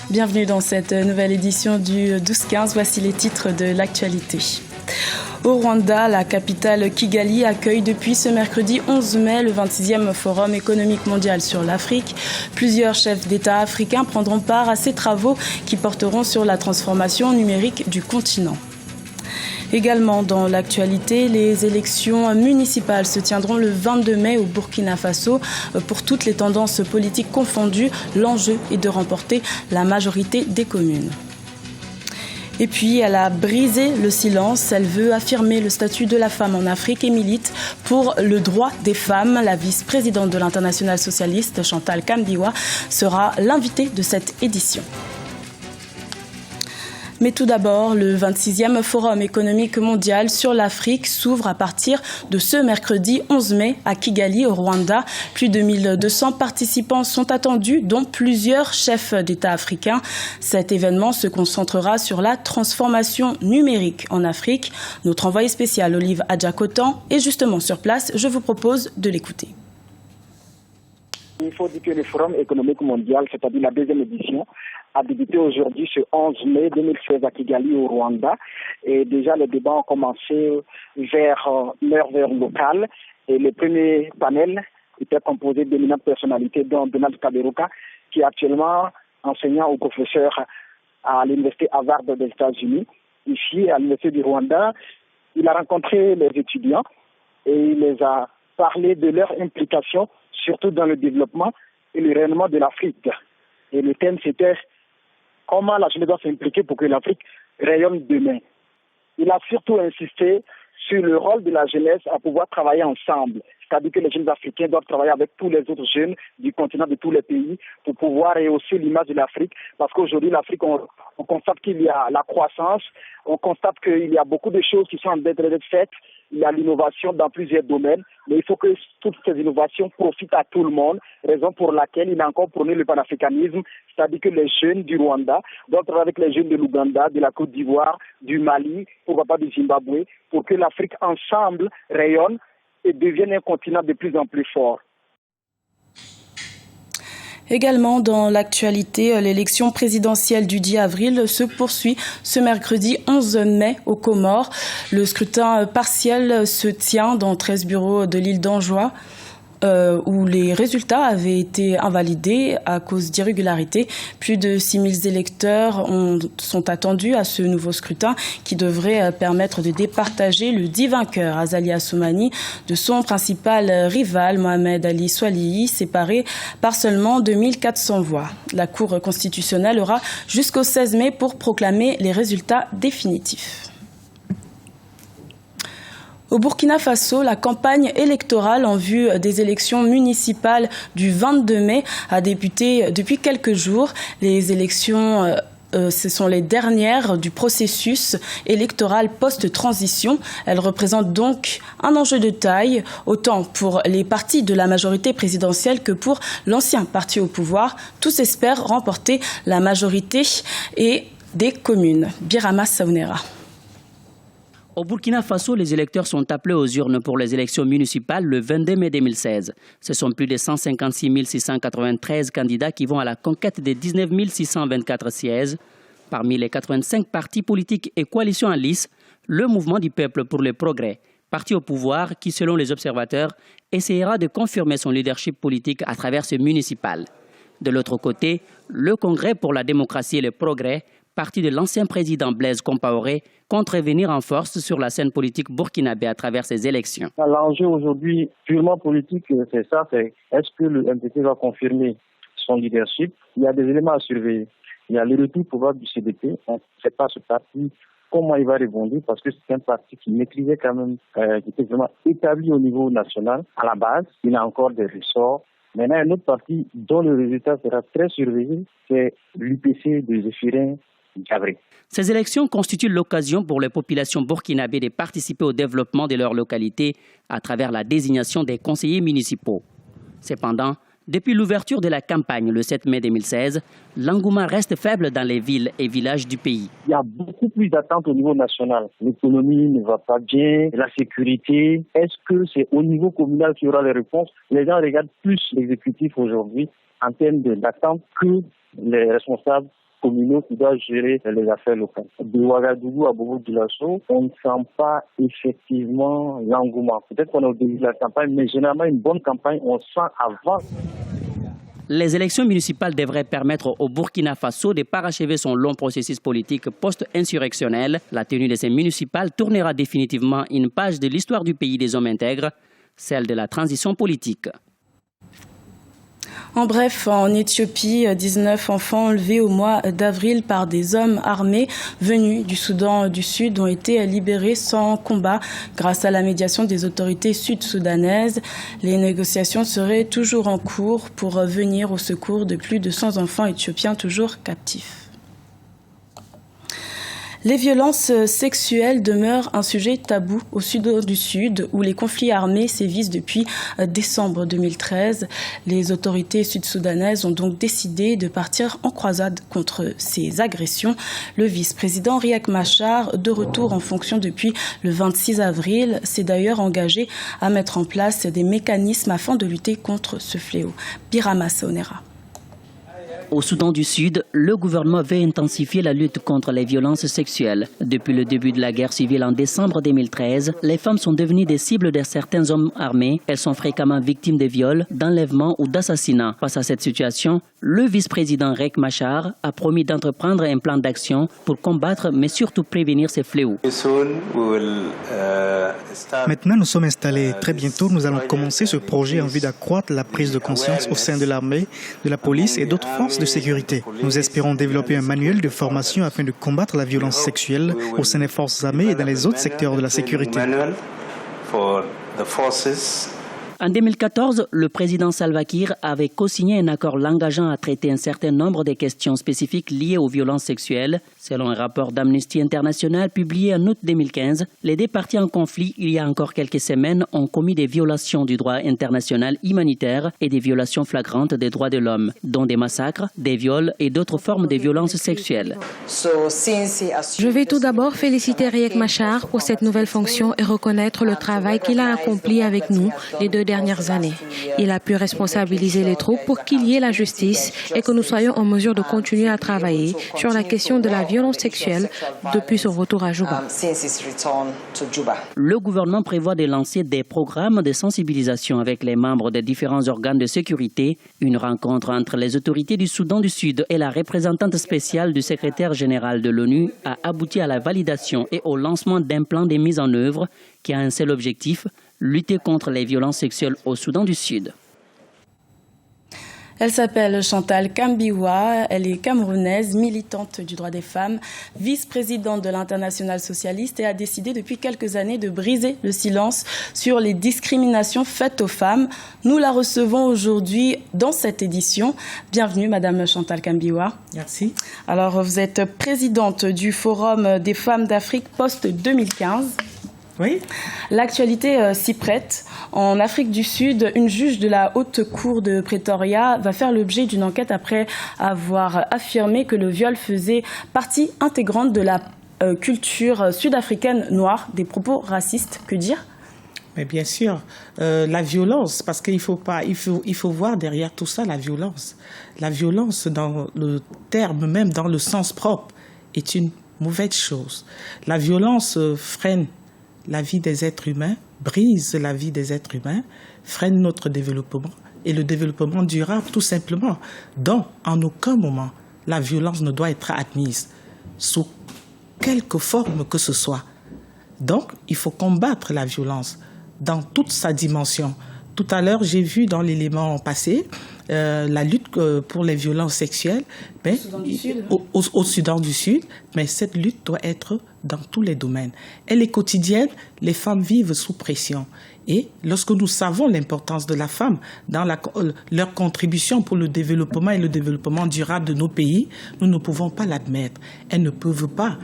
Bienvenue dans cette nouvelle édition du 12-15. Voici les titres de l'actualité. Au Rwanda, la capitale Kigali accueille depuis ce mercredi 11 mai le 26e Forum économique mondial sur l'Afrique. Plusieurs chefs d'État africains prendront part à ces travaux qui porteront sur la transformation numérique du continent. Également dans l'actualité, les élections municipales se tiendront le 22 mai au Burkina Faso. Pour toutes les tendances politiques confondues, l'enjeu est de remporter la majorité des communes. Et puis, elle a brisé le silence. Elle veut affirmer le statut de la femme en Afrique et milite pour le droit des femmes. La vice-présidente de l'Internationale socialiste, Chantal Kambiwa, sera l'invitée de cette édition. Mais tout d'abord, le 26e Forum économique mondial sur l'Afrique s'ouvre à partir de ce mercredi 11 mai à Kigali, au Rwanda. Plus de 1200 participants sont attendus, dont plusieurs chefs d'État africains. Cet événement se concentrera sur la transformation numérique en Afrique. Notre envoyé spécial, Olive Adjakotan, est justement sur place. Je vous propose de l'écouter. Il faut dire que le Forum économique mondial, c'est-à-dire la deuxième édition, a débuté aujourd'hui ce 11 mai 2016 à Kigali au Rwanda. Et déjà, les débats ont commencé vers l'heure locale. Et le premier panel était composé d'éminentes personnalités, dont Donald Kaberuka, qui est actuellement enseignant ou professeur à l'université Harvard des États-Unis. Ici, à l'université du Rwanda, il a rencontré les étudiants et il les a parlé de leur implication, surtout dans le développement et le rayonnement de l'Afrique. Et le thème, c'était comment la jeunesse doit s'impliquer pour que l'Afrique rayonne demain. Il a surtout insisté sur le rôle de la jeunesse à pouvoir travailler ensemble. C'est-à-dire que les jeunes africains doivent travailler avec tous les autres jeunes du continent, de tous les pays, pour pouvoir rehausser l'image de l'Afrique. Parce qu'aujourd'hui, l'Afrique, on constate qu'il y a la croissance, on constate qu'il y a beaucoup de choses qui sont en train d'être faites. Il y a l'innovation dans plusieurs domaines, mais il faut que toutes ces innovations profitent à tout le monde, raison pour laquelle il a encore prôné le panafricanisme, c'est-à-dire que les jeunes du Rwanda doivent travailler avec les jeunes de l'Ouganda, de la Côte d'Ivoire, du Mali, pourquoi pas du Zimbabwe, pour que l'Afrique ensemble rayonne et devienne un continent de plus en plus fort. Également dans l'actualité, l'élection présidentielle du 10 avril se poursuit ce mercredi 11 mai aux Comores. Le scrutin partiel se tient dans 13 bureaux de l'île d'Anjouan, où les résultats avaient été invalidés à cause d'irrégularités. Plus de 6000 électeurs sont attendus à ce nouveau scrutin qui devrait permettre de départager le dit vainqueur, Azali Assoumani, de son principal rival, Mohamed Ali Swalihi, séparé par seulement 2400 voix. La Cour constitutionnelle aura jusqu'au 16 mai pour proclamer les résultats définitifs. Au Burkina Faso, la campagne électorale en vue des élections municipales du 22 mai a débuté depuis quelques jours. Les élections, ce sont les dernières du processus électoral post-transition. Elles représentent donc un enjeu de taille, autant pour les partis de la majorité présidentielle que pour l'ancien parti au pouvoir. Tous espèrent remporter la majorité et des communes. Birama Saounera. Au Burkina Faso, les électeurs sont appelés aux urnes pour les élections municipales le 22 mai 2016. Ce sont plus de 156 693 candidats qui vont à la conquête des 19 624 sièges. Parmi les 85 partis politiques et coalitions en lice, le Mouvement du peuple pour le progrès, parti au pouvoir qui, selon les observateurs, essayera de confirmer son leadership politique à travers ce municipal. De l'autre côté, le Congrès pour la démocratie et le progrès, parti de l'ancien président Blaise Compaoré, compte revenir en force sur la scène politique burkinabé à travers ces élections. L'enjeu aujourd'hui, purement politique, c'est ça, c'est est-ce que le MPT va confirmer son leadership? Il y a des éléments à surveiller. Il y a le retour pouvoir du CDP. On ne sait pas ce parti comment il va rebondir parce que c'est un parti qui maîtrisait quand même, qui était vraiment établi au niveau national. À la base, il a encore des ressorts. Maintenant, un autre parti dont le résultat sera très surveillé, c'est l'UPC de Zéphirin Gabré. Ces élections constituent l'occasion pour les populations burkinabées de participer au développement de leur localité à travers la désignation des conseillers municipaux. Cependant, depuis l'ouverture de la campagne le 7 mai 2016, l'engouement reste faible dans les villes et villages du pays. Il y a beaucoup plus d'attentes au niveau national. L'économie ne va pas bien, la sécurité. Est-ce que c'est au niveau communal qu'il y aura les réponses? Les gens regardent plus l'exécutif aujourd'hui en termes d'attente que les responsables communaux qui doivent gérer les affaires locales. De Ouagadougou à Bobo-Dioulasso, on ne sent pas effectivement l'engouement. Peut-être qu'on est au début de la campagne, mais généralement une bonne campagne, on sent avant. Les élections municipales devraient permettre au Burkina Faso de parachever son long processus politique post-insurrectionnel. La tenue de ces municipales tournera définitivement une page de l'histoire du pays des hommes intègres, celle de la transition politique. En bref, en Éthiopie, 19 enfants enlevés au mois d'avril par des hommes armés venus du Soudan du Sud ont été libérés sans combat grâce à la médiation des autorités sud-soudanaises. Les négociations seraient toujours en cours pour venir au secours de plus de 100 enfants éthiopiens toujours captifs. Les violences sexuelles demeurent un sujet tabou au Soudan du Sud, où les conflits armés sévissent depuis décembre 2013. Les autorités sud-soudanaises ont donc décidé de partir en croisade contre ces agressions. Le vice-président Riek Machar, de retour en fonction depuis le 26 avril, s'est d'ailleurs engagé à mettre en place des mécanismes afin de lutter contre ce fléau. Birama Saonera. Au Soudan du Sud, le gouvernement veut intensifier la lutte contre les violences sexuelles. Depuis le début de la guerre civile en décembre 2013, les femmes sont devenues des cibles de certains hommes armés. Elles sont fréquemment victimes de viols, d'enlèvements ou d'assassinats. Face à cette situation, le vice-président Riek Machar a promis d'entreprendre un plan d'action pour combattre, mais surtout prévenir ces fléaux. Maintenant, nous sommes installés. Très bientôt, nous allons commencer ce projet en vue d'accroître la prise de conscience au sein de l'armée, de la police et d'autres forces de sécurité. Nous espérons développer un manuel de formation afin de combattre la violence sexuelle au sein des forces armées et dans les autres secteurs de la sécurité. En 2014, le président Salva Kiir avait co-signé un accord l'engageant à traiter un certain nombre de questions spécifiques liées aux violences sexuelles. Selon un rapport d'Amnesty International publié en août 2015, les deux parties en conflit il y a encore quelques semaines ont commis des violations du droit international humanitaire et des violations flagrantes des droits de l'homme, dont des massacres, des viols et d'autres formes de violences sexuelles. Je vais tout d'abord féliciter Riek Machar pour cette nouvelle fonction et reconnaître le travail qu'il a accompli avec nous les 2 dernières années. Il a pu responsabiliser les troupes pour qu'il y ait la justice et que nous soyons en mesure de continuer à travailler sur la question de la violence sexuelle depuis son retour à Juba. Le gouvernement prévoit de lancer des programmes de sensibilisation avec les membres des différents organes de sécurité. Une rencontre entre les autorités du Soudan du Sud et la représentante spéciale du secrétaire général de l'ONU a abouti à la validation et au lancement d'un plan de mise en œuvre qui a un seul objectif: lutter contre les violences sexuelles au Soudan du Sud. Elle s'appelle Chantal Kambiwa, elle est camerounaise, militante du droit des femmes, vice-présidente de l'Internationale socialiste et a décidé depuis quelques années de briser le silence sur les discriminations faites aux femmes. Nous la recevons aujourd'hui dans cette édition. Bienvenue Madame Chantal Kambiwa. Merci. Alors vous êtes présidente du Forum des femmes d'Afrique post-2015. Oui. L'actualité s'y prête. En Afrique du Sud, une juge de la Haute Cour de Pretoria va faire l'objet d'une enquête après avoir affirmé que le viol faisait partie intégrante de la culture sud-africaine noire. Des propos racistes, que dire ? Mais bien sûr, la violence, parce qu'il faut voir derrière tout ça la violence. La violence, dans le terme même, dans le sens propre, est une mauvaise chose. La violence freine la vie des êtres humains, brise la vie des êtres humains, freine notre développement et le développement durable tout simplement. Donc, en aucun moment, la violence ne doit être admise sous quelque forme que ce soit. Donc, il faut combattre la violence dans toute sa dimension. Tout à l'heure, j'ai vu dans l'élément passé la lutte pour les violences sexuelles au Soudan du Sud, mais cette lutte doit être dans tous les domaines. Elle est quotidienne, les femmes vivent sous pression. Et lorsque nous savons l'importance de la femme dans leur contribution pour le développement et le développement durable de nos pays, nous ne pouvons pas l'admettre. Elles ne peuvent pas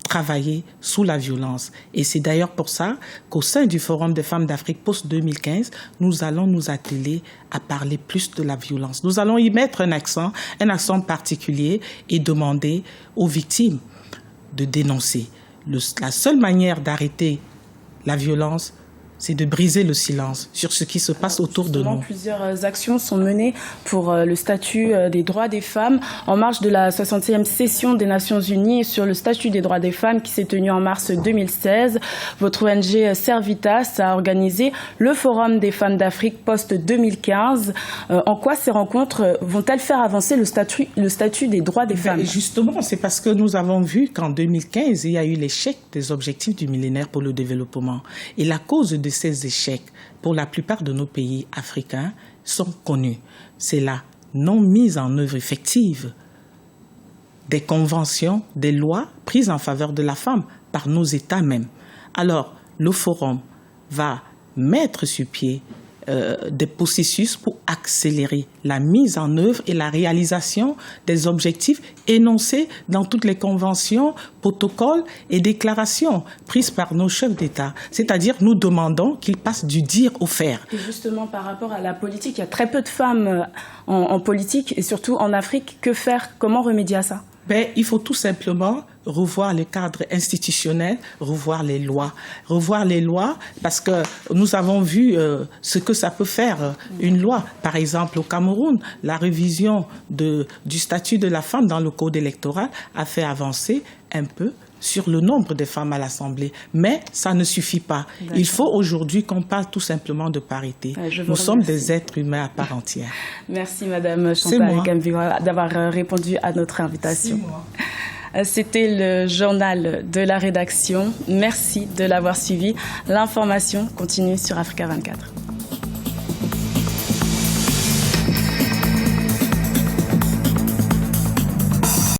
travailler sous la violence. Et c'est d'ailleurs pour ça qu'au sein du Forum des femmes d'Afrique post-2015, nous allons nous atteler à parler plus de la violence. Nous allons y mettre un accent particulier et demander aux victimes de dénoncer. La seule manière d'arrêter la violence, c'est de briser le silence sur ce qui se passe autour de nous. Plusieurs actions sont menées pour le statut des droits des femmes en marge de la 60e session des Nations Unies sur le statut des droits des femmes qui s'est tenue en mars 2016. Votre ONG Servitas a organisé le Forum des femmes d'Afrique post-2015. En quoi ces rencontres vont-elles faire avancer le statut des droits des femmes? Justement, c'est parce que nous avons vu qu'en 2015, il y a eu l'échec des objectifs du millénaire pour le développement. Et la cause de ces échecs, pour la plupart de nos pays africains, sont connus. C'est la non-mise en œuvre effective des conventions, des lois prises en faveur de la femme par nos États même. Alors, le Forum va mettre sur pied des processus pour accélérer la mise en œuvre et la réalisation des objectifs énoncés dans toutes les conventions, protocoles et déclarations prises par nos chefs d'État. C'est-à-dire, nous demandons qu'ils passent du dire au faire. Et justement, par rapport à la politique, il y a très peu de femmes en politique et surtout en Afrique. Que faire? Comment remédier à ça? Il faut tout simplement revoir les cadres institutionnels, revoir les lois. Revoir les lois parce que nous avons vu ce que ça peut faire, une loi. Par exemple, au Cameroun, la révision du statut de la femme dans le code électoral a fait avancer un peu sur le nombre de femmes à l'Assemblée. Mais ça ne suffit pas. Il faut aujourd'hui qu'on parle tout simplement de parité. Nous sommes des êtres humains à part entière. Merci Madame Chantal Gambira d'avoir répondu à notre invitation. C'était le journal de la rédaction. Merci de l'avoir suivi. L'information continue sur Africa 24.